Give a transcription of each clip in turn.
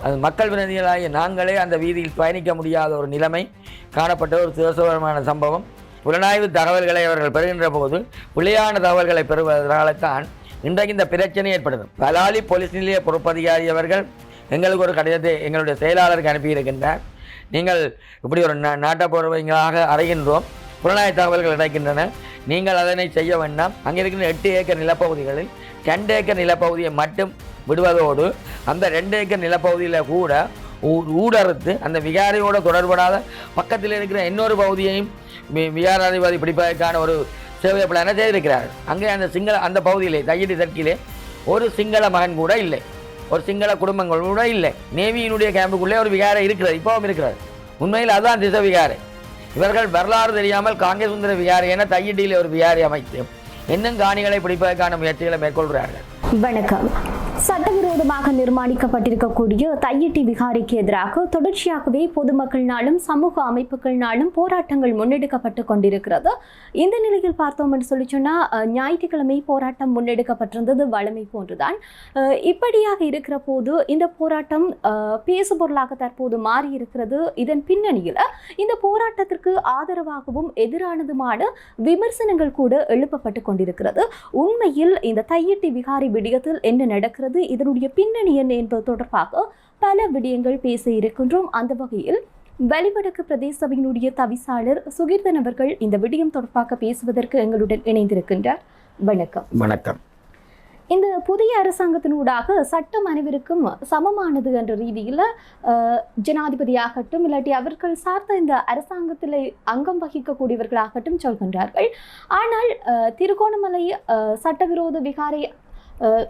அது மக்கள் பிரதிநிதிகளாகிய நாங்களே அந்த வீதியில் பயணிக்க முடியாத ஒரு நிலைமை காணப்பட்ட ஒரு சுதசமான சம்பவம். புலனாய்வு தகவல்களை அவர்கள் பெறுகின்ற போது பிழையான தகவல்களை பெறுவதனால்தான் இன்றைக்கு இந்த பிரச்சனை ஏற்படுது. பலாலி போலீஸ் நிலைய பொறுப்பதிகாரி அவர்கள் எங்களுக்கு ஒரு கடிதத்தை எங்களுடைய செயலாளருக்கு அனுப்பியிருக்கின்றார். நீங்கள் இப்படி ஒரு நாட்டப்பொறுமைகளாக அறைகின்றோம், புலனாய்வு தகவல்கள் கிடைக்கின்றன, நீங்கள் அதனை செய்ய வேண்டாம். அங்கே இருக்கின்ற 8 ஏக்கர் நிலப்பகுதிகளில் 2 ஏக்கர் நிலப்பகுதியை மட்டும் விடுவதோடு அந்த 2 ஏக்கர் நிலப்பகுதியில் கூட ஊடறுத்து அந்த விகாரையோடு தொடர்படாத பக்கத்தில் இருக்கிற இன்னொரு பகுதியையும் விகாராதிபதி பிடிப்பதற்கான ஒரு சேவை பிளானை செய்திருக்கிறார்கள். அங்கே அந்த பகுதியிலே தையடி தெற்கிலே ஒரு சிங்கள மகன் கூட இல்லை, ஒரு சிங்கள குடும்பங்கள் கூட இல்லை. நேவியினுடைய கேம்புக்குள்ளே ஒரு விகாரை இருக்கிறது, இப்பவும் இருக்கிறது. உண்மையில் அதுதான் திசை விகாரை. இவர்கள் வரலாறு தெரியாமல் காங்கிரஸ் சுந்தர விகாரை என தையடியில் ஒரு விகாரை அமைத்து இன்னும் காணிகளை பிடிப்பதற்கான முயற்சிகளை மேற்கொள்கிறார்கள். வணக்கம். சட்டவிரோதமாக நிர்மாணிக்கப்பட்டிருக்கக்கூடிய தையிட்டி விகாரைக்கு எதிராக தொடர்ச்சியாகவே பொதுமக்கள்னாலும் சமூக அமைப்புகள்னாலும் போராட்டங்கள் முன்னெடுக்கப்பட்டு கொண்டிருக்கிறது. இந்த நிலையில் பார்த்தோம் என்று சொல்லி சொன்னால் ஞாயிற்றுக்கிழமை போராட்டம் முன்னெடுக்கப்பட்டிருந்தது வழமை போன்றுதான். இப்படியாக இருக்கிற போது இந்த போராட்டம் பேசுபொருளாக தற்போது மாறி இருக்கிறது. இதன் பின்னணியில் இந்த போராட்டத்திற்கு ஆதரவாகவும் எதிரானதுமான விமர்சனங்கள் கூட எழுப்பப்பட்டு கொண்டிருக்கிறது. உண்மையில் இந்த தையிட்டி விகாரை விடயத்தில் என்ன நடக்கிறது, இதனுடைய பின்னணி என்ன என்பது தொடர்பாக பல விடயங்கள் பேச இருக்கின்றோம். அந்த வகையில் வெளிவடக்கு பிரதேச சபையினுடைய தவிசாளர் சுகீர்தன் அவர்கள் இந்த விடயம் தொடர்பாக பேசுவதற்கு எங்களுடன் இணைந்திருக்கின்றார். வணக்கம். வணக்கம். இந்த புதிய அரசாங்கத்தினூடாக சட்டம் அனைவருக்கும் சமமானது என்ற ரீதியில் ஜனாதிபதியாகட்டும் இல்லாட்டி அவர்கள் சார்ந்த இந்த அரசாங்கத்தில் அங்கம் வகிக்கக்கூடியவர்களாகட்டும் சொல்கின்றார்கள். ஆனால் திருகோணமலை சட்டவிரோத விகாரை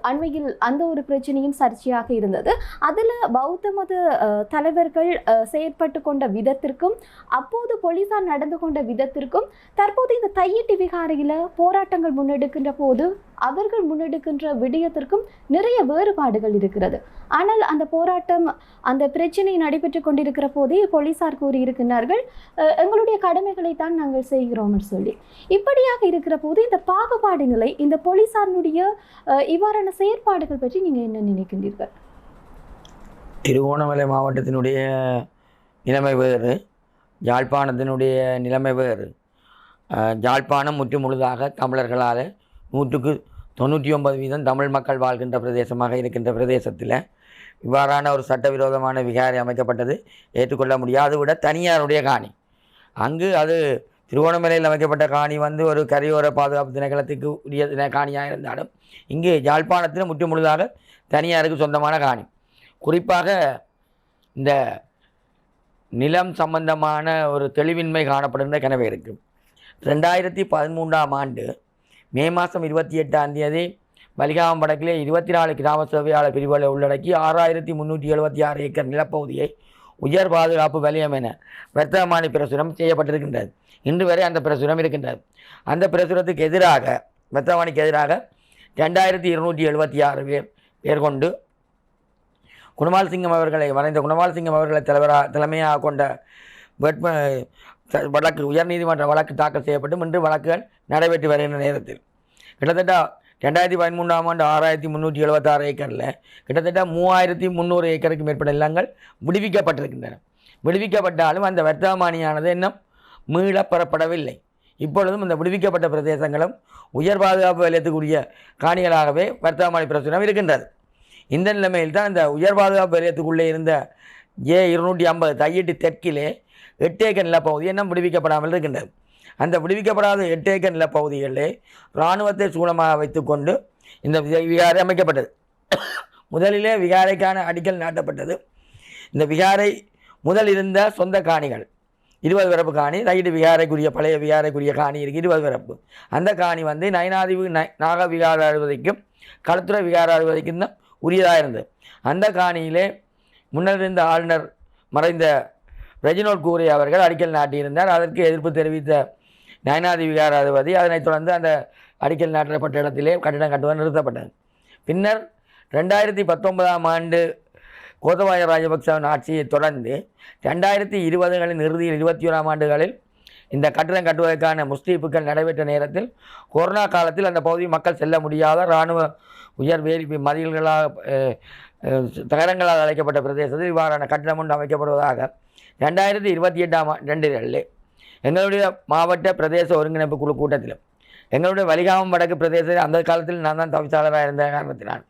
அண்மையில் அந்த ஒரு பிரச்சனையும் சர்ச்சையாக இருந்தது. அதில் பௌத்த மத தலைவர்கள் செயற்பட்டு கொண்ட விதத்திற்கும் அப்போது போலீசார் நடந்து கொண்ட விதத்திற்கும் தற்போது இந்த தையிட்டி விகாரையில் போராட்டங்கள் முன்னெடுக்கின்ற போது அவர்கள் முன்னெடுக்கின்ற விடயத்திற்கும் நிறைய வேறுபாடுகள் இருக்கிறது. ஆனால் அந்த போராட்டம் அந்த பிரச்சனை நடைபெற்று கொண்டிருக்கிற போதே போலீசார் கூறியிருக்கிறார்கள், எங்களுடைய கடமைகளை தான் நாங்கள் செய்கிறோம்னு சொல்லி. இப்படியாக இருக்கிற போது இந்த பாகுபாடு நிலை, இந்த போலீசாரினுடைய இவ்வாறான செயற்பாடுகள் பற்றி நீங்கள் என்ன நினைக்கின்றீர்கள்? திருகோணமலை மாவட்டத்தினுடைய நிலைமை வேறு, யாழ்ப்பாணத்தினுடைய நிலைமை வேறு. யாழ்ப்பாணம் முற்று முழுதாக தமிழர்களால் 99% தமிழ் மக்கள் வாழ்கின்ற பிரதேசமாக இருக்கின்ற பிரதேசத்தில் இவ்வாறான ஒரு சட்டவிரோதமான விகாரை அமைக்கப்பட்டது ஏற்றுக்கொள்ள முடியாது. விட தனியாருடைய காணி, அங்கு அது திருவோணமலையில் அமைக்கப்பட்ட காணி ஒரு கரையோர பாதுகாப்பு திணைக்களத்துக்கு உரிய காணியாக இருந்தாலும் இங்கு யாழ்ப்பாணத்தில் முற்று முழுதாக தனியாருக்கு சொந்தமான காணி. குறிப்பாக இந்த நிலம் சம்பந்தமான ஒரு தெளிவின்மை காணப்படுகின்ற கனவே இருக்குது. 2013ஆம் ஆண்டு மே மாதம் 28ஆம் தேதி வலிகாமம் வடக்கிலே 24 கிராம சேவையாளர் பிரிவுகளை உள்ளடக்கி 6376 ஏக்கர் நிலப்பகுதியை உயர் பாதுகாப்பு வலயம் என வர்த்தமானி பிரசுரம் செய்யப்பட்டிருக்கின்றது. இன்று வரை அந்த பிரசுரம் இருக்கின்றது. அந்த பிரசுரத்துக்கு எதிராக வர்த்தமானிக்கு எதிராக 2276 பேர் கொண்டு குணமால் சிங்கம் அவர்களை வரைந்த குணமால் சிங்கம் அவர்களை தலைமையாக கொண்ட வழக்கு உயர்நீதிமன்ற வழக்கு தாக்கல் செய்யப்பட்டு இன்று வழக்குகள் நடைபெற்று வருகின்ற நேரத்தில் கிட்டத்தட்ட 2013ஆம் ஆண்டு 6376 ஏக்கரில் கிட்டத்தட்ட 3300 ஏக்கருக்கு மேற்பட்ட நிலங்கள் விடுவிக்கப்பட்டிருக்கின்றன. விடுவிக்கப்பட்டாலும் அந்த வர்த்தமானியானது இன்னும் மீளப்பெறப்படவில்லை. இப்பொழுதும் இந்த விடுவிக்கப்பட்ட பிரதேசங்களும் உயர் பாதுகாப்பு வலயத்துக்குரிய காணிகளாகவே வர்த்தமானி பிரசுரம் இருக்கின்றது. இந்த நிலைமையில் தான் இந்த உயர் பாதுகாப்பு வலயத்துக்குள்ளே இருந்த A250 தையிட்டி தெற்கிலே 8 ஏக்கர் நிலப்பகுதி இன்னும் விடுவிக்கப்படாமல் இருக்கின்றது. அந்த விடுவிக்கப்படாத 8 ஏக்கர் நிலப்பகுதிகளிலே இராணுவத்தை சூழமாக வைத்துக்கொண்டு இந்த விகாரை அமைக்கப்பட்டது. முதலிலே விகாரைக்கான அடிக்கல் நாட்டப்பட்டது. இந்த விகாரை முதல் இருந்த சொந்த காணிகள் 20 வரப்பு காணி, தையிட்டி விகாரைக்குரிய பழைய விகாரைக்குரிய காணி இருக்குது 20 வரப்பு. அந்த காணி நயனாதிவு நாக விகாராதிபதிக்கும் களத்துறை விகாராதிபதிக்கும் தான் உரியதாக இருந்தது. அந்த காணியிலே முன்னர் இருந்த ஆளுநர் மறைந்த ரெஜினோல்ட் கூரே அவர்கள் அடிக்கல் நாட்டியிருந்தார். அதற்கு எதிர்ப்பு தெரிவித்த நயனாதி விகாராதிபதி அதனைத் தொடர்ந்து அந்த அடிக்கல் நாட்டப்பட்ட இடத்திலே கட்டிடம் கட்டுவது நிறுத்தப்பட்டது. பின்னர் 2019ஆம் ஆண்டு கோத்தபாய ராஜபக்சவின் ஆட்சியை தொடர்ந்து 2020களின் இறுதியில் 21ஆம் ஆண்டுகளில் இந்த கட்டிடம் கட்டுவதற்கான முஸ்தீப்புகள் நடைபெற்ற நேரத்தில் கொரோனா காலத்தில் அந்த பகுதியில் மக்கள் செல்ல முடியாத இராணுவ உயர் வேலி மதில்களாக தகரங்களால் அழைக்கப்பட்ட பிரதேசத்தில் இவ்வாறான கட்டணம் ஒன்று அமைக்கப்படுவதாக 2028 எங்களுடைய மாவட்ட பிரதேச ஒருங்கிணைப்பு குழு கூட்டத்திலும் எங்களுடைய வலிகாமம் வடக்கு பிரதேசத்தில் அந்த காலத்தில் நான் தான் தவிசாளராக இருந்த காரணத்தினால்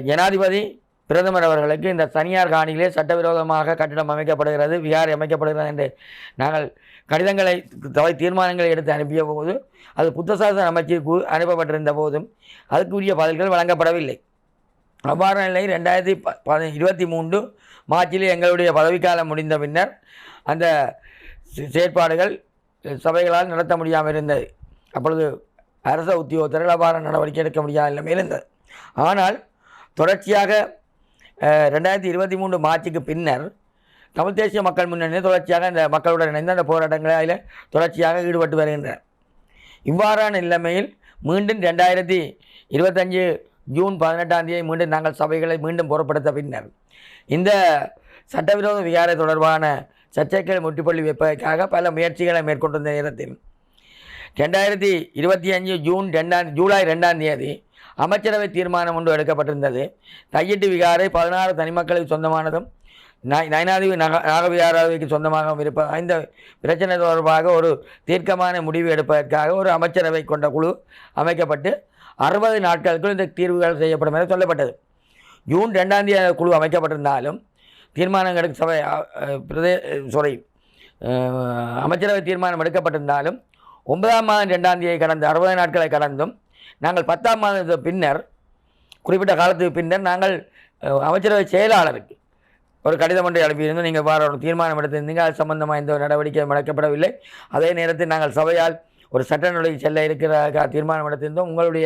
ஜனாதிபதி பிரதமர் அவர்களுக்கு இந்த தனியார் காணியிலே சட்டவிரோதமாக கட்டிடம் அமைக்கப்படுகிறது, விகாரை அமைக்கப்படுகிறது என்று நாங்கள் கடிதங்களை தீர்மானங்களை எடுத்து அனுப்பிய போது அது புத்தசாசன அமைச்சிற்கு அனுப்பப்பட்டிருந்த போதும் அதுக்குரிய பதில்கள் வழங்கப்படவில்லை. அவ்வாறு நிலை 2023 மார்ச்சில் எங்களுடைய பதவிக்காலம் முடிந்த பின்னர் அந்த செயற்பாடுகள் சபைகளால் நடத்த முடியாமல் இருந்தது. அப்பொழுது அரச உத்தியோகத்தர்கள் அவ்வாறு நடவடிக்கை எடுக்க முடியாத நிலைமையில் இருந்தது. ஆனால் தொடர்ச்சியாக 2023 மார்ச்சுக்கு பின்னர் தமிழ் தேசிய மக்கள் முன்னணி தொடர்ச்சியாக இந்த மக்களுடன் இணைந்து அந்த போராட்டங்களில் தொடர்ச்சியாக ஈடுபட்டு வருகின்றனர். இவ்வாறான நிலைமையில் மீண்டும் 2025 ஜூன் 18 மீண்டும் நாங்கள் சபைகளை மீண்டும் புறப்படுத்த பின்னர் இந்த சட்டவிரோத விகாரை தொடர்பான சர்ச்சைகளை முற்றுப்புள்ளி வைப்பதற்காக பல முயற்சிகளை மேற்கொண்டிருந்த நேரத்தில் 2025 ஜூலை 2 அமைச்சரவை தீர்மானம் ஒன்று எடுக்கப்பட்டிருந்தது. தையிட்டு விகாரை 16 தனிமக்களுக்கு சொந்தமானதும் நயனாதேவி நாகவிகாராவிற்கு சொந்தமாகவும் இருப்ப இந்த பிரச்சனை தொடர்பாக ஒரு தீர்க்கமான முடிவு எடுப்பதற்காக ஒரு அமைச்சரவை கொண்ட குழு அமைக்கப்பட்டு 60 நாட்களுக்குள் இந்த தீர்வுகள் செய்யப்படும் என சொல்லப்பட்டது. ஜூன் 2 குழு அமைக்கப்பட்டிருந்தாலும் தீர்மானங்களுக்கு அமைச்சரவை தீர்மானம் எடுக்கப்பட்டிருந்தாலும் 9ஆம் மாதம் 2 கடந்து 60 நாட்களை கடந்தும் நாங்கள் 10ஆம் மாதத்துக்கு பின்னர் குறிப்பிட்ட காலத்துக்கு பின்னர் நாங்கள் அமைச்சரவை செயலாளருக்கு ஒரு கடிதம் ஒன்றை அனுப்பியிருந்தோம். நீங்கள் வேறு ஒரு தீர்மானம் எடுத்திருந்தீங்க, அது சம்பந்தமாக எந்த நடவடிக்கை எடுக்கப்படவில்லை. அதே நேரத்தில் நாங்கள் சபையால் ஒரு சட்ட நடவடிக்கை செல்ல இருக்கிற தீர்மானம் எடுத்திருந்தோம். உங்களுடைய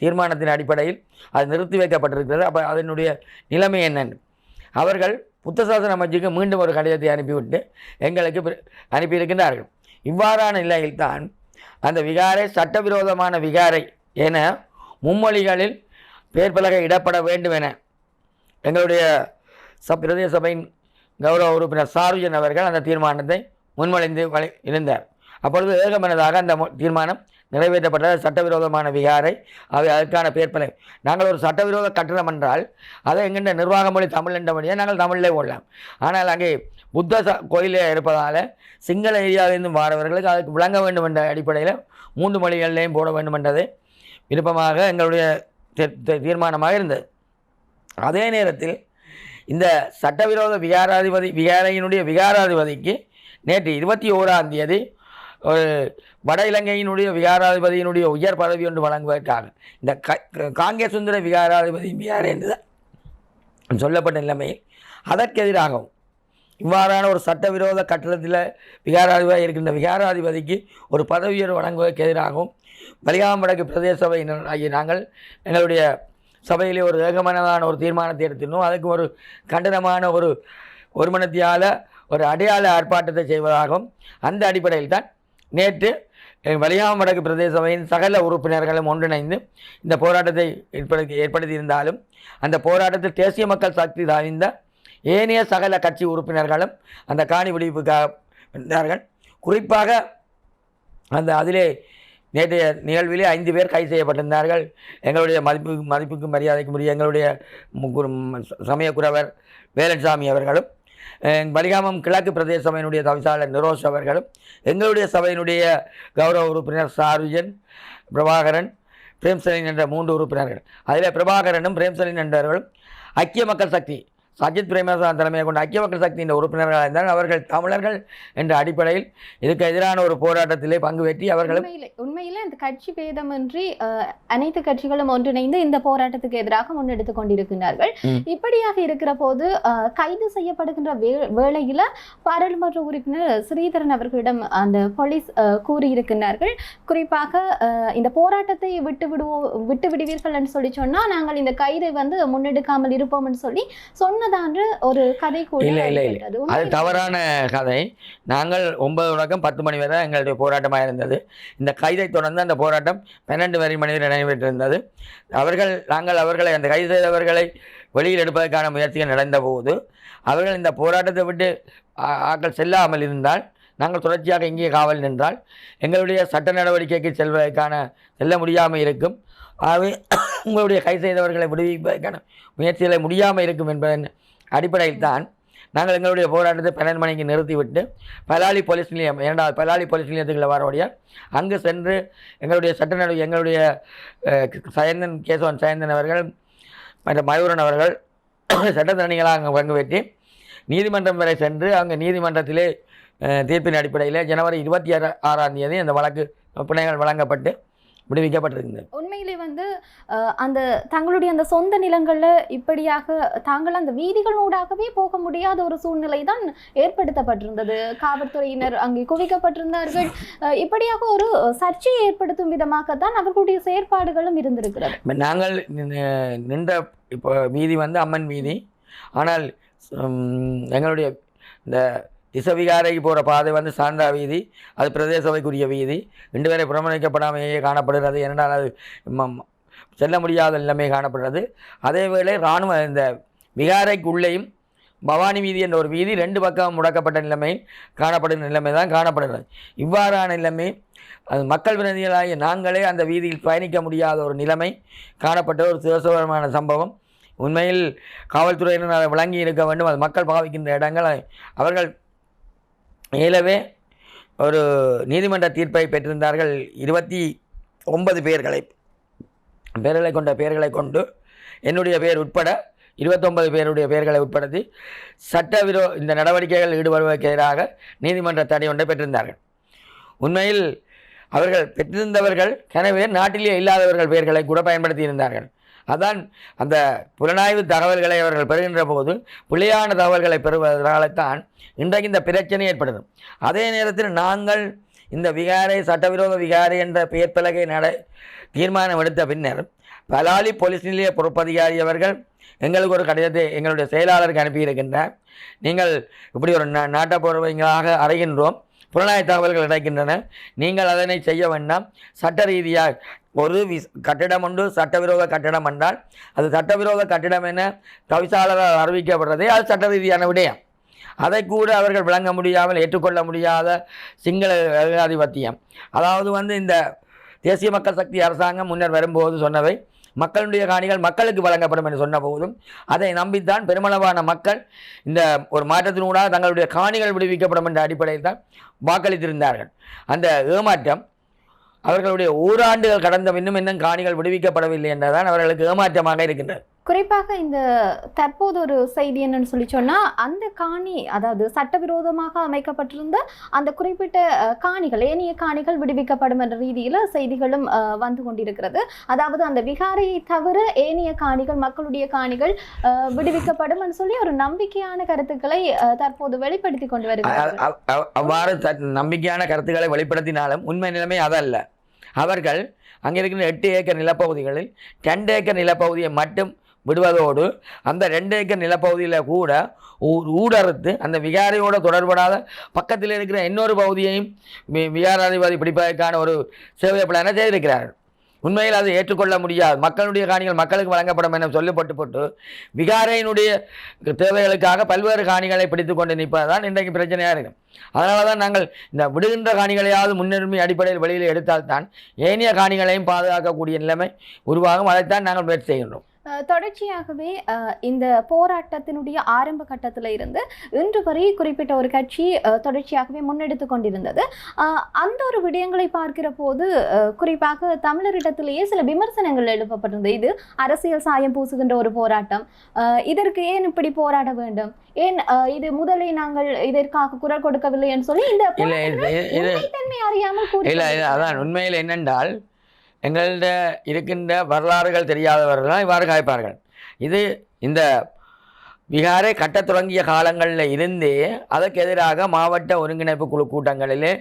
தீர்மானத்தின் அடிப்படையில் அது நிறுத்தி வைக்கப்பட்டிருக்கிறது. அப்போ அதனுடைய நிலைமை என்னென்னு அவர்கள் புத்தசாசன அமைச்சுக்கு மீண்டும் ஒரு கடிதத்தை அனுப்பிவிட்டு எங்களுக்கு அனுப்பியிருக்கின்றார்கள். இவ்வாறான நிலையில்தான் அந்த விகாரை சட்டவிரோதமான விகாரை என மும்மொழிகளில் பெயர் பலகை இடப்பட வேண்டும் என எங்களுடைய பிரதேச சபையின் கௌரவ உறுப்பினர் சாருஜன் அவர்கள் அந்த தீர்மானத்தை முன்மொழிந்து இருந்தார். அப்பொழுது ஏகமனதாக அந்த தீர்மானம் நிறைவேற்றப்பட்ட சட்டவிரோதமான விகாரை அவை அதற்கான பெயர் பலகை. நாங்கள் ஒரு சட்டவிரோத கட்டணம் என்றால் அதை எங்கின்ற நிர்வாக மொழி தமிழ் என்றபடியாக நாங்கள் தமிழிலே போடலாம். ஆனால் அங்கே புத்த கோயிலே இருப்பதால் சிங்கள ஏரியாவிலிருந்து மாறவர்களுக்கு அதுக்கு விளங்க வேண்டும் என்ற அடிப்படையில் 3 மொழிகளிலேயும் போட வேண்டும் என்றது விருப்பமாக எங்களுடைய தீர்மானமாக இருந்தது. அதே நேரத்தில் இந்த சட்டவிரோத விகாரையினுடைய விகாராதிபதிக்கு நேற்று 21ஆம் தேதி ஒரு வட இலங்கையினுடைய விகாராதிபதியினுடைய உயர் பதவி ஒன்று வழங்குவதற்காக இந்த காங்கேய சுந்தர விகாராதிபதி விகாரை என்று சொல்லப்பட்ட நிலைமையில் அதற்கு எதிராகவும் இவ்வாறான ஒரு சட்டவிரோத கட்டடத்தில் விகாராதிபதி இருக்கின்ற விகாராதிபதிக்கு ஒரு பதவியை வழங்குவதற்கு எதிராகவும் வலிகாமம் வடக்கு பிரதேச சபையினர் ஆகிய நாங்கள் எங்களுடைய சபையிலே ஒரு ஏகமனதான ஒரு தீர்மானத்தை எடுத்திருந்தோம். அதுக்கு ஒரு கண்டனமான ஒரு மனத்தியால் ஒரு அடையாள ஆர்ப்பாட்டத்தை செய்வதாகவும் அந்த அடிப்படையில் தான் நேற்று வலிகாமம் வடக்கு பிரதேச சபையின் சகல உறுப்பினர்களும் ஒன்றிணைந்து இந்த போராட்டத்தை ஏற்படுத்தியிருந்தாலும் அந்த போராட்டத்தில் தேசிய மக்கள் சக்தி சார்ந்த ஏனைய சகல கட்சி உறுப்பினர்களும் அந்த காணி விடுவிப்புக்காக இருந்தார்கள். குறிப்பாக அதிலே நேற்றைய நிகழ்விலே 5 பேர் கைது செய்யப்பட்டிருந்தார்கள். எங்களுடைய மதிப்புக்கும் மரியாதைக்கும் உரிய எங்களுடைய சமயக்குறவர் வேலன்சாமி அவர்களும் வலிகாமம் கிழக்கு பிரதேச சபையினுடைய தவிசாளர் நிரோஷ் அவர்களும் எங்களுடைய சபையினுடைய கௌரவ உறுப்பினர் சாருஜன், பிரபாகரன், பிரேம்சலின் என்ற 3 உறுப்பினர்கள். அதில் பிரபாகரனும் பிரேம்சலின் என்றவர்களும் ஐக்கிய மக்கள் சக்தி சஜித் பிரேமதாசன் தலைமையை கொண்ட ஐக்கிய மக்கள் சக்தியின் உறுப்பினர்களாக இருந்தால் அவர்கள் தமிழர்கள் என்ற அடிப்படையில் இதுக்கு எதிரான ஒரு போராட்டத்திலே பங்கு பெற்றி அவர்களும் உண்மையில் இந்த கட்சி பேதமின்றி அனைத்து கட்சிகளும் ஒன்றிணைந்து இந்த போராட்டத்துக்கு எதிராக முன்னெடுத்துக் கொண்டிருக்கிறார்கள். இப்படியாக இருக்கிற போது கைது செய்யப்படுகின்ற வேளையில பாராளுமன்ற உறுப்பினர் ஸ்ரீதரன் அவர்களிடம் அந்த போலீஸ் கூறியிருக்கிறார்கள், குறிப்பாக இந்த போராட்டத்தை விட்டு விடுவீர்கள் என்று சொல்லி சொன்னா நாங்கள் இந்த கைதை முன்னெடுக்காமல் இருப்போம் என்று சொல்லி சொன்னதான்று ஒரு கதை கூட இல்லை அது தவறான கதை. நாங்கள் 9 தொடக்கம் 10 மணி வரை எங்களுடைய போராட்டமாக இருந்தது. இந்த கைதை தொடர்ந்து அந்த போராட்டம் 12 மணி வரை நடைபெற்றிருந்தது. அவர்களை அந்த கைது செய்தவர்களை வெளியில் எடுப்பதற்கான முயற்சிகள் நடந்த போது அவர்கள் இந்த போராட்டத்தை விட்டு ஆக்கள் செல்லாமல் இருந்தால் நாங்கள் தொடர்ச்சியாக இங்கே காவல் நின்றால் எங்களுடைய சட்ட நடவடிக்கைக்கு செல்ல முடியாமல் இருக்கும். ஆகவே உங்களுடைய கை செய்தவர்களை விடுவிப்பதற்கான முயற்சிகளை முடியாமல் இருக்கும் என்பதன் அடிப்படையில் தான் நாங்கள் எங்களுடைய போராட்டத்தை 12 மணிக்கு நிறுத்திவிட்டு பலாலி போலீஸ் நிலையம் 2வது பலாலி போலீஸ் நிலையத்துக்குள்ள வரவழியால் அங்கு சென்று எங்களுடைய எங்களுடைய கேசவன் சயந்தன் அவர்கள் மற்ற மயூரன் அவர்கள் சட்டத்தரணிகளாக அங்கே பங்கு பெற்று நீதிமன்றம் வரை சென்று அங்கே நீதிமன்றத்திலே தீர்ப்பின் அடிப்படையில் ஜனவரி 26ஆம் தேதி அந்த வழக்கு பிணைகள் வழங்கப்பட்டு விடுவிக்கப்பட்டிருந்தது. உண்மையிலே அந்த தங்களுடைய அந்த சொந்த நிலங்களில் இப்படியாக தாங்கள் அந்த வீதிகளூடாகவே போக முடியாத ஒரு சூழ்நிலை தான் ஏற்படுத்தப்பட்டிருந்தது. காவல்துறையினர் அங்கே குவிக்கப்பட்டிருந்தார்கள். இப்படியாக ஒரு சர்ச்சையை ஏற்படுத்தும் விதமாகத்தான் அவர்களுடைய செயற்பாடுகளும் இருந்திருக்கிறது. நாங்கள் நின்ற இப்போ வீதி அம்மன் வீதி. ஆனால் எங்களுடைய இந்த திசவிகாரைக்கு போகிற பாதை சாந்தா வீதி, அது பிரதேச சபைக்குரிய வீதி. 2 பேரை புறமணிக்கப்படாமையே காணப்படுகிறது. ஏனென்றால் அது செல்ல முடியாத நிலைமை காணப்படுகிறது. அதேவேளை இராணுவ இந்த விகாரைக்கு உள்ளேயும் பவானி வீதி என்ற ஒரு வீதி 2 பக்கம் முடக்கப்பட்ட நிலைமை காணப்படும் நிலைமை தான் காணப்படுகிறது. இவ்வாறான நிலைமை அது மக்கள் பிரதிநிதிகளாகிய நாங்களே அந்த வீதியில் பயணிக்க முடியாத ஒரு நிலைமை காணப்பட்ட ஒரு சுதர்சனமான சம்பவம். உண்மையில் காவல்துறையினர் அதை விளங்கி இருக்க வேண்டும். அது மக்கள் பாவிக்கின்ற இடங்கள் அவர்கள் மேலவே ஒரு நீதிமன்ற தீர்ப்பை பெற்றிருந்தார்கள். 29 பேர்களை கொண்டு என்னுடைய பேர் உட்பட 29 பேருடைய பெயர்களை உட்படுத்தி இந்த நடவடிக்கைகள் ஈடுபடுவதற்கு எதிராக நீதிமன்ற தடை ஒன்றை பெற்றிருந்தார்கள். உண்மையில் அவர்கள் பெற்றிருந்தவர்கள் கனவே நாட்டிலே இல்லாதவர்கள் பெயர்களை கூட பயன்படுத்தி இருந்தார்கள். அதான் அந்த புலனாய்வு தகவல்களை அவர்கள் பெறுகின்ற போது பிழையான தகவல்களை பெறுவதனால்தான் இன்றைக்கு இந்த பிரச்சனை ஏற்படுது. அதே நேரத்தில் நாங்கள் இந்த விகாரை சட்டவிரோத விகாரை என்ற பெயர் பலகை தீர்மானம் எடுத்த பின்னர் பலாலி போலீஸ் நிலைய பொறுப்பதிகாரி அவர்கள் எங்களுக்கு ஒரு கடிதத்தை எங்களுடைய செயலாளருக்கு அனுப்பியிருக்கின்றார். நீங்கள் இப்படி ஒரு நாட்டப்பூர்வங்களாக அறைகின்றோம், புலனாய்வு தகவல்கள் கிடைக்கின்றன, நீங்கள் அதனை செய்ய வேண்டாம். சட்ட ரீதியாக ஒரு கட்டிடம் உண்டு, சட்டவிரோத கட்டிடம் என்றால் அது சட்டவிரோத கட்டிடம் என தவிசாளரால் அறிவிக்கப்படுறதே அது சட்ட ரீதியான விடயம். அதை கூட அவர்கள் விளங்க முடியாமல் ஏற்றுக்கொள்ள முடியாத சிங்கள ஏகாதிபத்தியம். அதாவது இந்த தேசிய மக்கள் சக்தி அரசாங்கம் முன்னர் வரும்போது சொன்னவை மக்களுடைய காணிகள் மக்களுக்கு வழங்கப்படும் என்று சொன்ன போதும் அதை நம்பித்தான் பெருமளவான மக்கள் இந்த ஒரு மாற்றத்தினூடாக தங்களுடைய காணிகள் விடுவிக்கப்படும் என்ற அடிப்படையில் தான் வாக்களித்திருந்தார்கள். அந்த ஏமாற்றம் அவர்களுடைய ஓராண்டுகள் கடந்த இன்னும் காணிகள் விடுவிக்கப்படவில்லை என்றதான் அவர்களுக்கு ஏமாற்றமாக இருக்கின்றது. குறிப்பாக இந்த தற்போது ஒரு செய்தி என்னன்னு சொல்லி சொன்னால், அந்த காணி அதாவது சட்டவிரோதமாக அமைக்கப்பட்டிருந்த அந்த குறிப்பிட்ட காணிகள் ஏனைய காணிகள் விடுவிக்கப்படும் என்ற ரீதியில் செய்திகளும் வந்து கொண்டிருக்கிறது. அதாவது அந்த விகாரையை தவிர ஏனைய காணிகள் மக்களுடைய காணிகள் விடுவிக்கப்படும் என்று சொல்லி ஒரு நம்பிக்கையான கருத்துக்களை தற்போது வெளிப்படுத்தி கொண்டு வருகிறார்கள். அவ்வாறு நம்பிக்கையான கருத்துக்களை வெளிப்படுத்தினாலும் உண்மை நிலைமை அதல்ல. அவர்கள் அங்கே இருக்கிற 8 ஏக்கர் நிலப்பகுதிகளில் 2 ஏக்கர் நிலப்பகுதியை மட்டும் விடுவதோடு அந்த 2 ஏக்கர் நிலப்பகுதியில் கூட ஊடறுத்து அந்த விகாரையோடு தொடர்படாத பக்கத்தில் இருக்கிற இன்னொரு பகுதியையும் விகாராதிபதி பிடிப்பதற்கான ஒரு சேவை பிளானை செய்திருக்கிறார்கள். உண்மையில் அதை ஏற்றுக்கொள்ள முடியாது. மக்களுடைய காணிகள் மக்களுக்கு வழங்கப்படும் என சொல்லப்பட்டு விகாரையினுடைய தேவைகளுக்காக பல்வேறு காணிகளை பிடித்து கொண்டு நிற்பதுதான் இன்றைக்கு பிரச்சனையாக இருக்கும். அதனால தான் நாங்கள் இந்த விடுகின்ற காணிகளையாவது முன்னுரிமை அடிப்படையில் வெளியில் எடுத்தால்தான் ஏனைய காணிகளையும் பாதுகாக்கக்கூடிய நிலைமை உருவாகும். அதைத்தான் நாங்கள் முயற்சி செய்கின்றோம். தொடர்ச்சியாகவே இந்த போராட்டத்தினுடைய ஆரம்ப கட்டத்தில் இருந்து இன்று வரை குறிப்பிட்ட ஒரு கட்சி தொடர்ச்சியாகவே முன்னெடுத்து கொண்டிருந்தது. அந்த ஒரு விடயங்களை பார்க்கிற போது குறிப்பாக தமிழரிடத்திலேயே சில விமர்சனங்கள் எழுப்பப்பட்டிருந்தது. இது அரசியல் சாயம் பூசுகின்ற ஒரு போராட்டம், இதற்கு ஏன் இப்படி போராட வேண்டும், ஏன் இது முதலே நாங்கள் இதற்காக குரல் கொடுக்கவில்லை என்று சொல்லி இந்த தன்மை அறியாமல் அதான் உண்மையில் என்னென்றால் எங்கள்ட இருக்கின்ற வரலாறுகள் தெரியாதவர்கள் இவ்வாறு காய்ப்பார்கள். இது இந்த விகாரை கட்டத் தொடங்கிய காலங்களில் இருந்தே அதற்கு எதிராக மாவட்ட ஒருங்கிணைப்பு குழு கூட்டங்களிலே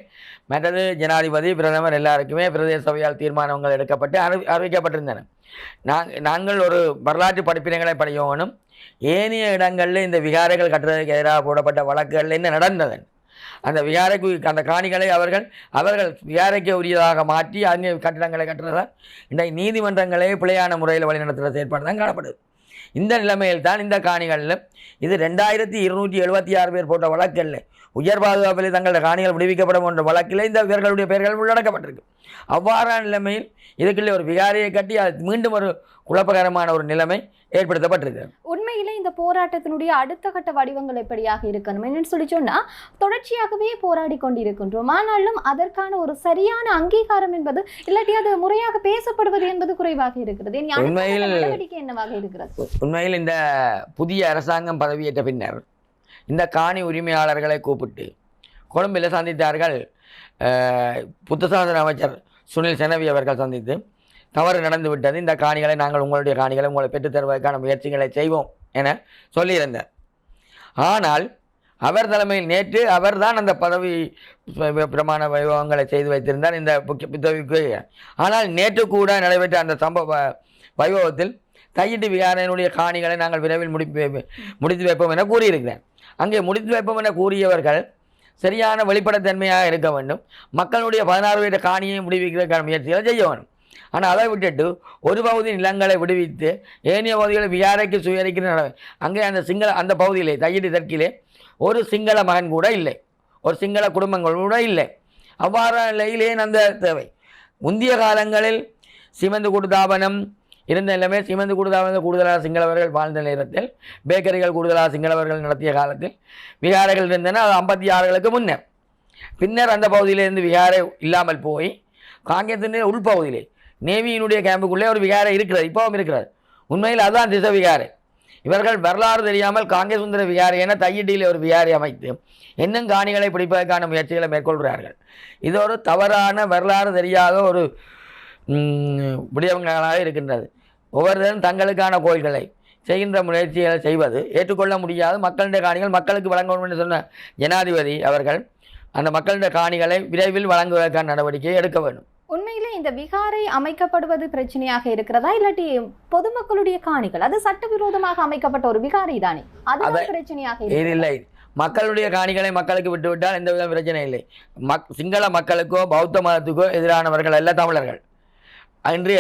மற்றது ஜனாதிபதி பிரதமர் எல்லாருக்குமே பிரதேச சபையால் தீர்மானங்கள் எடுக்கப்பட்டு அறிவிக்கப்பட்டிருந்தன. நாங்கள் ஒரு வரலாற்று படிப்பினைகளை படிக்கணும். ஏனைய இடங்களில் இந்த விகாரைகள் கட்டுறதுக்கு எதிராக போடப்பட்ட வழக்குகளில் என்ன நடந்தது, அந்த விகாரைக்கு அந்த காணிகளை அவர்கள் விகாரைக்கு உரியதாக மாற்றி அங்கே கட்டிடங்களை கட்டுறதான் இன்றைக்கு நீதிமன்றங்களே பிழையான முறையில் வழிநடத்துகிற செயற்பாடு தான் காணப்படுது. இந்த நிலைமையில் தான் இந்த காணிகளில் இது 2276 பேர் போட்ட வழக்கில் உயர் பாதுகாப்பில் தங்களுடைய காணிகள் விடுவிக்கப்படும் என்ற வழக்கில் இந்த இவர்களுடைய பெயர்கள் உள்ளடக்கப்பட்டிருக்கு. அவ்வாறான நிலைமையில் இதுக்குள்ளே ஒரு விகாரியை கட்டி அது மீண்டும் ஒரு குழப்பகரமான ஒரு நிலைமை ஏற்படுத்தப்பட்டிருக்கு. உண்மையிலே இந்த போராட்டத்தினுடைய அடுத்த கட்ட வடிவங்கள் எப்படியாக இருக்கணும் என்னன்னு சொல்லி சொன்னா, தொடர்ச்சியாகவே போராடி கொண்டிருக்கின்றோம். ஆனாலும் அதற்கான ஒரு சரியான அங்கீகாரம் என்பது இல்லாட்டி அது முறையாக பேசப்படுவது என்பது குறைவாக இருக்கிறது. உண்மையில் நடவடிக்கை என்னவாக இருக்கிறது? உண்மையில் இந்த புதிய அரசாங்கம் பதவியேற்ற பின்னர் இந்த காணி உரிமையாளர்களை கூப்பிட்டு கொழும்பில் சந்தித்தார்கள். புத்தசாசன அமைச்சர் சுனில் செனவி அவர்கள் சந்தித்து தவறு நடந்து விட்டது, இந்த காணிகளை நாங்கள் உங்களுடைய காணிகளை உங்களை பெற்றுத் தருவதற்கான முயற்சிகளை செய்வோம் என சொல்லியிருந்தார். ஆனால் அவர் தலைமையில் நேற்று அவர்தான் அந்த பதவி பிரமாண வைபவங்களை செய்து வைத்திருந்தார் இந்த பதவிக்கு. ஆனால் நேற்று கூட நடைபெற்ற அந்த சம்பவ வைபவத்தில் தையிட்டு விகாரையினுடைய காணிகளை நாங்கள் விரைவில் முடித்து வைப்போம் என கூறியிருக்கிறேன். அங்கே முடித்து வைப்போம் என கூறியவர்கள் சரியான வெளிப்படைத்தன்மையாக இருக்க வேண்டும். மக்களுடைய 16 வீத காணியை முடிவிக்கிறதுக்கான முயற்சிகளை செய்ய வேண்டும். ஆனால் அதை விட்டுட்டு ஒரு பகுதி நிலங்களை விடுவித்து ஏனைய பகுதிகளை விகாரைக்கு சுயரிக்கிற அங்கே அந்த பகுதியிலே தையிட்டு தெற்கிலே ஒரு சிங்கள மகன் கூட இல்லை, ஒரு சிங்கள குடும்பங்கள் கூட இல்லை. அவ்வாறான நிலையிலே அந்த தேவை. முந்தைய காலங்களில் சிமந்து குடுதாபனம் இருந்த நிலைமை, சிமந்து குடுதாபனம் கூடுதலாக சிங்களவர்கள் வாழ்ந்த நேரத்தில், பேக்கரிகள் கூடுதலாக சிங்களவர்கள் நடத்திய காலத்தில் விகாரைகள் இருந்தன. அது 56களுக்கு முன்னர். பின்னர் அந்த பகுதியிலிருந்து விகாரை இல்லாமல் போய் காங்கேயத்தின் உள்பகுதியிலே நேவியினுடைய கேம்புக்குள்ளே ஒரு விகாரை இருக்கிறது, இப்போவும் இருக்கிறது. உண்மையில் அதுதான் திசை விகாரை. இவர்கள் வரலாறு தெரியாமல் காங்கேய சுந்தர விகாரை என தையிட்டியில் ஒரு விகாரை அமைத்து இன்னும் காணிகளை பிடிப்பதற்கான முயற்சிகளை மேற்கொள்கிறார்கள். இது ஒரு தவறான வரலாறு தெரியாத ஒரு விடயங்களாக இருக்கின்றது. ஒவ்வொருத்தரும் தங்களுக்கான கோயில்களை செய்கின்ற முயற்சிகளை செய்வது ஏற்றுக்கொள்ள முடியாது. மக்களுடைய காணிகள் மக்களுக்கு வழங்கணும் என்று சொன்ன ஜனாதிபதி அவர்கள் அந்த மக்களுடைய காணிகளை விரைவில் வழங்குவதற்கான நடவடிக்கையை எடுக்க வேண்டும். உண்மையிலே இந்த விகாரை அமைக்கப்படுவது பிரச்சனையாக இருக்கிறதா, இல்லாட்டி பொதுமக்களுடைய காணிகள் அது சட்டவிரோதமாக அமைக்கப்பட்ட ஒரு விகாரை தானே அது பிரச்சனையாக இல்லை? மக்களுடைய காணிகளை மக்களுக்கு விட்டுவிட்டால் எந்த வித பிரச்சனை இல்லை. சிங்கள மக்களுக்கோ பௌத்த மதத்துக்கோ எதிரானவர்கள் அல்ல தமிழர்கள்.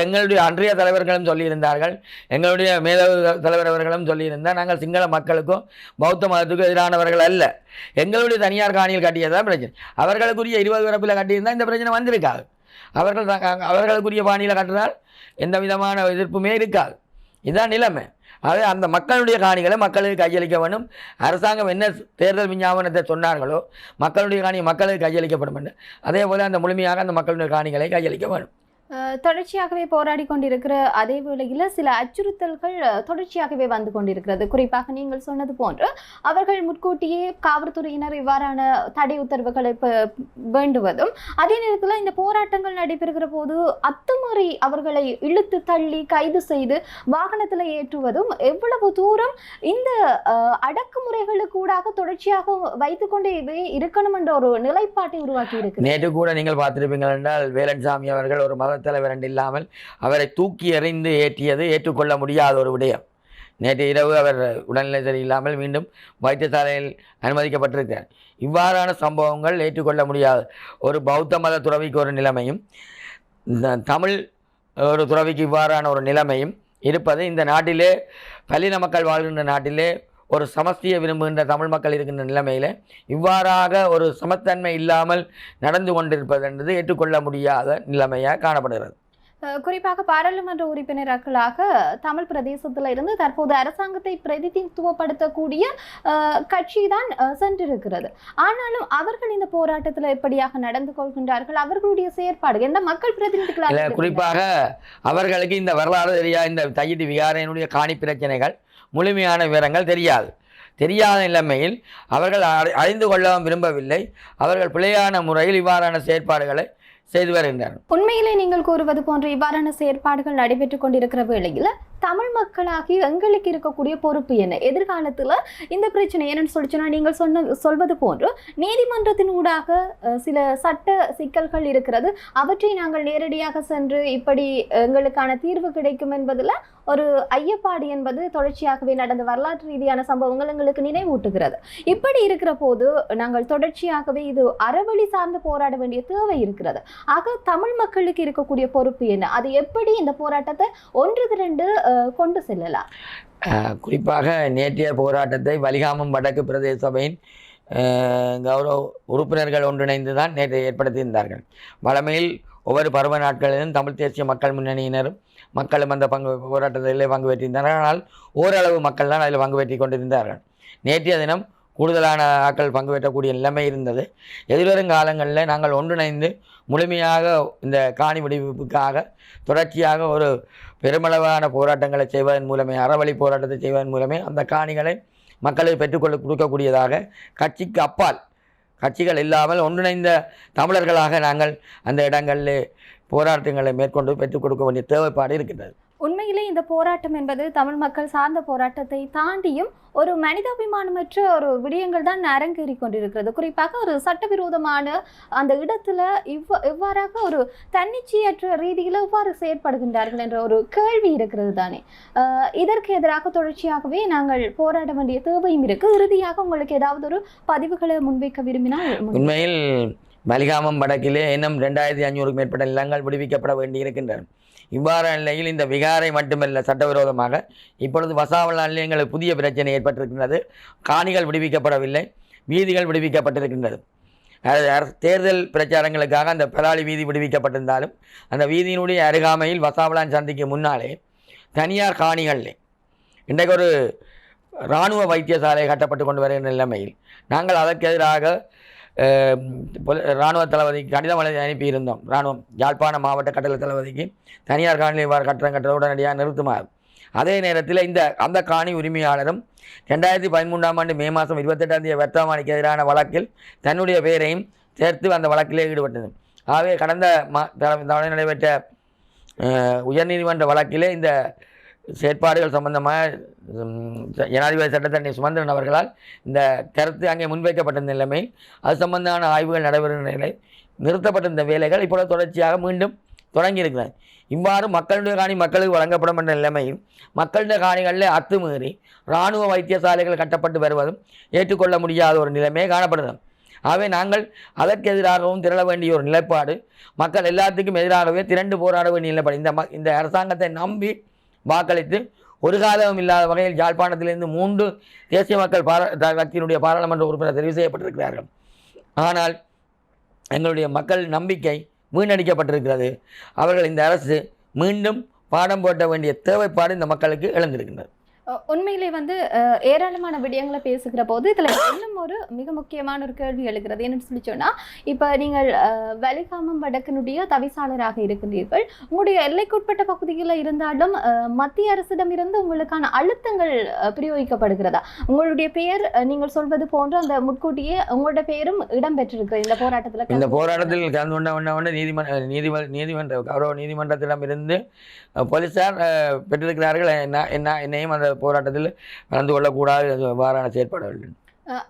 எங்களுடைய அன்றைய தலைவர்களும் சொல்லியிருந்தார்கள், எங்களுடைய மேலவை தலைவர் அவர்களும் சொல்லியிருந்தார், நாங்கள் சிங்கள மக்களுக்கும் பௌத்த மதத்துக்கும் எதிரானவர்கள் அல்ல. எங்களுடைய தனியார் காணியில் கட்டியதான் பிரச்சனை. அவர்களுக்குரிய 20 வரப்பில் கட்டியிருந்தால் இந்த பிரச்சனை வந்திருக்காது. அவர்களுக்குரிய பாணியில் கட்டினால் எந்த விதமான எதிர்ப்புமே இருக்காது. இதுதான் நிலைமை. ஆகவே அந்த மக்களுடைய காணிகளை மக்களுக்கு கையளிக்க வேண்டும். அரசாங்கம் என்ன தேர்தல் விஞ்ஞாபனத்தை சொன்னார்களோ மக்களுடைய காணி மக்களுக்கு கையளிக்கப்படும் என்று, அதே போல் அந்த முழுமையாக அந்த மக்களுடைய காணிகளை கையளிக்க வேண்டும். தொடர்ச்சியாகவே போராடி கொண்டிருக்கிற அதே வேளையில் சில அச்சுறுத்தல்கள் தொடர்ச்சியாகவே வந்து கொண்டிருக்கிறது. குறிப்பாக நீங்கள் சொன்னது போன்று அவர்கள் முன்கூட்டியே காவல்துறையினர் இவ்வாறான தடை உத்தரவுகளை வேண்டுவதும், அதே நேரத்தில் இந்த போராட்டங்கள் நடைபெறுகிற போது அத்துமீறி அவர்களை இழுத்து தள்ளி கைது செய்து வாகனத்தில் ஏற்றுவதும் எவ்வளவு தூரம் இந்த அடக்குமுறைகளுக்கு ஊடாக தொடர்ச்சியாக வைத்துக்கொண்டே இருக்கணும் என்ற ஒரு நிலைப்பாட்டை உருவாக்கி இருக்கு. நேற்று கூட நீங்கள் பார்த்திருப்பீங்கள் என்றால் வேலன்சாமி அவர்கள் ஒரு மத தலைவர் இல்லாமல் அவரை தூக்கி எறிந்து ஏற்றியது ஏற்றுக்கொள்ள முடியாத ஒரு விடயம். நேற்று இரவு அவர் உடல்நிலை சரியில்லாமல் மீண்டும் வைத்தியசாலையில் அனுமதிக்கப்பட்டிருக்கிறார். இவ்வாறான சம்பவங்கள் ஏற்றுக்கொள்ள முடியாது. ஒரு பௌத்த மத துறவிக்கு ஒரு நிலைமையும் தமிழ் ஒரு துறவிக்கு இவ்வாறான ஒரு நிலைமையும் இருப்பது இந்த நாட்டிலே, பல்லின மக்கள் வாழ்கின்ற நாட்டிலே, ஒரு சமஸ்தியை விரும்புகின்ற தமிழ் மக்கள் இருக்கின்ற நிலைமையில் இவ்வாறாக ஒரு சமத்தன்மை இல்லாமல் நடந்து கொண்டிருப்பது என்பது ஏற்றுக்கொள்ள முடியாத நிலைமையாக காணப்படுகிறது. குறிப்பாக பாராளுமன்ற உறுப்பினர்களாக தமிழ் பிரதேசத்தில் இருந்து தற்போது அரசாங்கத்தை பிரதிநிதித்துவப்படுத்தக்கூடிய கட்சி தான் சென்றிருக்கிறது. ஆனாலும் அவர்கள் இந்த போராட்டத்தில் எப்படியாக நடந்து கொள்கின்றார்கள், அவர்களுடைய செயற்பாடு என்ன மக்கள் பிரதிநிதிகளாக? குறிப்பாக அவர்களுக்கு இந்த வரலாறு தெரியாது. இந்த தையிட்டு விகாரையினுடைய காணி பிரச்சனைகள் முழுமையான விவரங்கள் தெரியாத நிலைமையில் அவர்கள் அறிந்து கொள்ளவும் விரும்பவில்லை. அவர்கள் பிழையான முறையில் இவ்வாறான செயற்பாடுகளை செய்து வருகின்றனர். உண்மையிலே நீங்கள் கூறுவது போன்ற இவ்வாறான செயற்பாடுகள் நடைபெற்றுக் கொண்டிருக்கிற வேளையில் தமிழ் மக்களாகி எங்களுக்கு இருக்கக்கூடிய பொறுப்பு என்ன? எதிர்காலத்தில் இந்த பிரச்சனை என்னன்னு சொல்லிச்சுன்னா, நீங்கள் சொல்வது போன்று நீதிமன்றத்தின் ஊடாக சில சட்ட சிக்கல்கள் இருக்கிறது. அவற்றை நாங்கள் நேரடியாக சென்று இப்படி எங்களுக்கான தீர்வு கிடைக்கும் என்பதில் ஒரு ஐயப்பாடு என்பது தொடர்ச்சியாகவே நடந்த வரலாற்று ரீதியான சம்பவங்கள் எங்களுக்கு நினைவூட்டுகிறது. இப்படி இருக்கிற போது நாங்கள் தொடர்ச்சியாகவே இது அறவழி சார்ந்து போராட வேண்டிய தேவை இருக்கிறது. ஆக தமிழ் மக்களுக்கு இருக்கக்கூடிய பொறுப்பு என்ன? அது எப்படி இந்த போராட்டத்தை ஒன்று திரண்டு கொண்டு செல்லலாம்? குறிப்பாக நேற்றைய போராட்டத்தை வலிகாமம் வடக்கு பிரதேச சபையின் கௌரவ உறுப்பினர்கள் ஒன்றிணைந்து தான் நேற்று ஏற்படுத்தியிருந்தார்கள். வழமையில் ஒவ்வொரு பருவ நாட்களிலும் தமிழ் தேசிய மக்கள் முன்னணியினரும் மக்களும் அந்த போராட்டத்திலே பங்கு பெற்றிருந்தார்கள். ஆனால் ஓரளவு மக்கள் தான் அதில் பங்கு பெற்றி கொண்டிருந்தார்கள். நேற்றைய தினம் கூடுதலான ஆட்கள் பங்கு பெற்றக்கூடிய நிலைமை இருந்தது. எதிர்வரும் காலங்களில் நாங்கள் ஒன்றிணைந்து முழுமையாக இந்த காணி விடுவிப்புக்காக தொடர்ச்சியாக ஒரு பெருமளவான போராட்டங்களை செய்வதன் மூலமே, அறவழி போராட்டத்தை செய்வதன் மூலமே அந்த காணிகளை மக்களுக்கு கொடுக்கக்கூடியதாக கட்சிக்கு அப்பால் கட்சிகள் இல்லாமல் ஒன்றிணைந்த தமிழர்களாக நாங்கள் அந்த இடங்களில் போராட்டங்களை மேற்கொண்டு பெற்றுக் கொடுக்க வேண்டிய தேவைப்பாடு இருக்கின்றது. உண்மையிலே இந்த போராட்டம் என்பது தமிழ் மக்கள் சார்ந்த போராட்டத்தை தாண்டியும் ஒரு மனிதாபிமானமற்ற ஒரு விடயங்கள் தான் அரங்கேறி கொண்டிருக்கிறது. குறிப்பாக ஒரு சட்டவிரோதமான அந்த இடத்துல இவ்வாறாக ஒரு தன்னிச்சையற்ற ரீதியில் எவ்வாறு செயற்படுகின்றார்கள் என்ற ஒரு கேள்வி இருக்கிறது தானே. இதற்கு எதிராக தொடர்ச்சியாகவே நாங்கள் போராட வேண்டிய தேவையும் இருக்கு. இறுதியாக உங்களுக்கு ஏதாவது ஒரு பதிவுகளை முன்வைக்க விரும்பினால்? உண்மையில் வலிகாமம் வடக்கிலே இன்னும் 2500க்கும் மேற்பட்ட நிலங்கள் விடுவிக்கப்பட வேண்டியிருக்கின்றன. இவ்வாறான நிலையில் இந்த விகாரை மட்டுமல்ல, சட்டவிரோதமாக இப்பொழுது வசாவளானில் எங்களுக்கு புதிய பிரச்சனை ஏற்பட்டிருக்கின்றது. காணிகள் விடுவிக்கப்படவில்லை, வீதிகள் விடுவிக்கப்பட்டிருக்கின்றது. தேர்தல் பிரச்சாரங்களுக்காக அந்த பலாளி வீதி விடுவிக்கப்பட்டிருந்தாலும் அந்த வீதியினுடைய அருகாமையில் வசாவளான் சந்திக்கு முன்னாலே தனியார் காணிகளில் இன்றைக்கு ஒரு இராணுவ வைத்தியசாலை கட்டப்பட்டு கொண்டு வருகின்ற நிலைமையில் நாங்கள் அதற்கு எதிராக இராணுவ தளபதிக்கு கடிதம் அனுப்பியிருந்தோம். இராணுவம் யாழ்ப்பாண மாவட்ட கட்டளை தளபதிக்கு தனியார் காணியில் இவ்வாறு கட்டடம் உடனடியாக நிறுத்துமாறு. அதே நேரத்தில் அந்த காணி உரிமையாளரும் 2013 மே மாதம் 28 வர்த்தமானிக்கு எதிரான வழக்கில் தன்னுடைய பெயரையும் சேர்த்து அந்த வழக்கிலே ஈடுபட்டது. ஆகவே கடந்த நடைபெற்ற உயர்நீதிமன்ற வழக்கிலே இந்த செயற்பாடுகள் சம்பந்தமாக ஜனாதிபதி சட்டத்தரணி சுமந்திரன் அவர்களால் இந்த கருத்து அங்கே முன்வைக்கப்பட்ட நிலைமை, அது சம்பந்தமான ஆய்வுகள் நடைபெறும் நிலை நிறுத்தப்பட்டிருந்த வேலைகள் இப்பொழுது தொடர்ச்சியாக மீண்டும் தொடங்கியிருக்கிறது. இவ்வாறு மக்களுடைய காணி மக்களுக்கு வழங்கப்படும் என்ற நிலைமையில் மக்களுடைய காணிகளில் அத்துமீறி இராணுவ வைத்தியசாலைகள் கட்டப்பட்டு வருவதும் ஏற்றுக்கொள்ள முடியாத ஒரு நிலைமையை காணப்படுகிறது. ஆகவே நாங்கள் அதற்கு எதிராகவும் திரள வேண்டிய ஒரு நிலைப்பாடு, மக்கள் எல்லாத்துக்கும் எதிராகவே திரண்டு போராட வேண்டிய நிலைப்பாடு. இந்த அரசாங்கத்தை நம்பி வாக்களித்து ஒரு காலமும் இல்லாத வகையில் யாழ்ப்பாணத்திலிருந்து 3 தேசிய மக்கள் கட்சியினுடைய பாராளுமன்ற உறுப்பினர் தெரிவு செய்யப்பட்டிருக்கிறார்கள். ஆனால் எங்களுடைய மக்கள் நம்பிக்கை வீணடிக்கப்பட்டிருக்கிறது. அவர்கள் இந்த அரசு மீண்டும் பாடம் போட்ட வேண்டிய தேவைப்பாடு இந்த மக்களுக்கு எழுந்திருக்கின்றது. உண்மையிலே ஏராளமான விடயங்களை பேசுகிற போது இதில் இன்னும் ஒரு மிக முக்கியமான ஒரு கேள்வி எழுகிறது. என்னன்னு சொல்லி சொன்னால், இப்போ நீங்கள் வலிகாமம் வடக்கினுடைய தவிசாளராக இருக்கின்றீர்கள். உங்களுடைய எல்லைக்குட்பட்ட பகுதியில் இருந்தாலும் மத்திய அரசிடமிருந்து உங்களுக்கான அழுத்தங்கள் பிரயோகிக்கப்படுகிறதா? உங்களுடைய பெயர் நீங்கள் சொல்வது போன்ற அந்த முன்கூட்டியே உங்களுடைய பெயரும் இடம்பெற்றிருக்கிறது இந்த போராட்டத்தில். இந்த போராட்டத்தில் கலந்து கொண்ட நீதிமன்ற கௌரவ நீதிமன்றத்திடம் இருந்து போலீசார் பெற்றிருக்கிறார்கள். என்னையும் அந்த போராட்டத்தில் கலந்து கொள்ளக்கூடாது, அவ்வாறான செயற்பாடுகள்.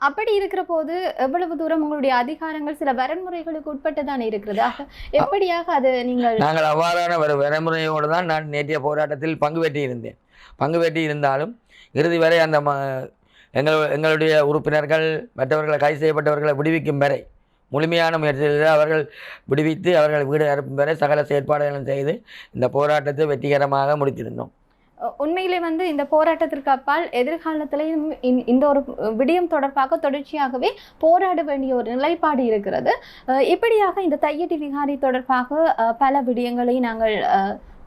அப்படி இருக்கிற போது எவ்வளவு தூரம் உங்களுடைய அதிகாரங்கள் சில வரன்முறைகளுக்கு உட்பட்டு தான் இருக்கிறது? எப்படியாக அது நாங்கள் அவ்வாறான வரமுறையோடு தான் நான் நேற்றைய போராட்டத்தில் பங்கு பெற்றி இருந்தாலும் இறுதி வரை அந்த எங்களுடைய உறுப்பினர்கள் மற்றவர்களை கைது செய்யப்பட்டவர்களை விடுவிக்கும் வரை முழுமையான முயற்சியில் அவர்கள் விடுவித்து அவர்கள் வீடு அனுப்பும் வரை சகல செயற்பாடுகளும் செய்து இந்த போராட்டத்தை வெற்றிகரமாக முடித்திருந்தோம். உண்மையிலே இந்த போராட்டத்திற்கு அப்பால் எதிர்காலத்திலையும் இந்த ஒரு விடயம் தொடர்பாக தொடர்ச்சியாகவே போராட வேண்டிய ஒரு நிலைப்பாடு இருக்கிறது. இப்படியாக இந்த தையட்டி விகாரி தொடர்பாக பல விடயங்களை நாங்கள்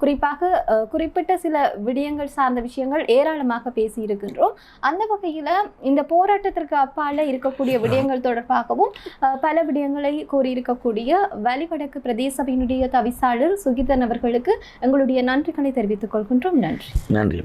குறிப்பாக குறிப்பிட்ட சில விடயங்கள் சார்ந்த விஷயங்கள் ஏராளமாக பேசியிருக்கின்றோம். அந்த வகையில் இந்த போராட்டத்திற்கு அப்பால் இருக்கக்கூடிய விடயங்கள் தொடர்பாகவும் பல விடயங்களை கூறியிருக்கக்கூடிய வலிவடக்கு பிரதேச சபையினுடைய தவிசாளர் சுகிதன் அவர்களுக்கு எங்களுடைய நன்றிகளை தெரிவித்துக் கொள்கின்றோம். நன்றி.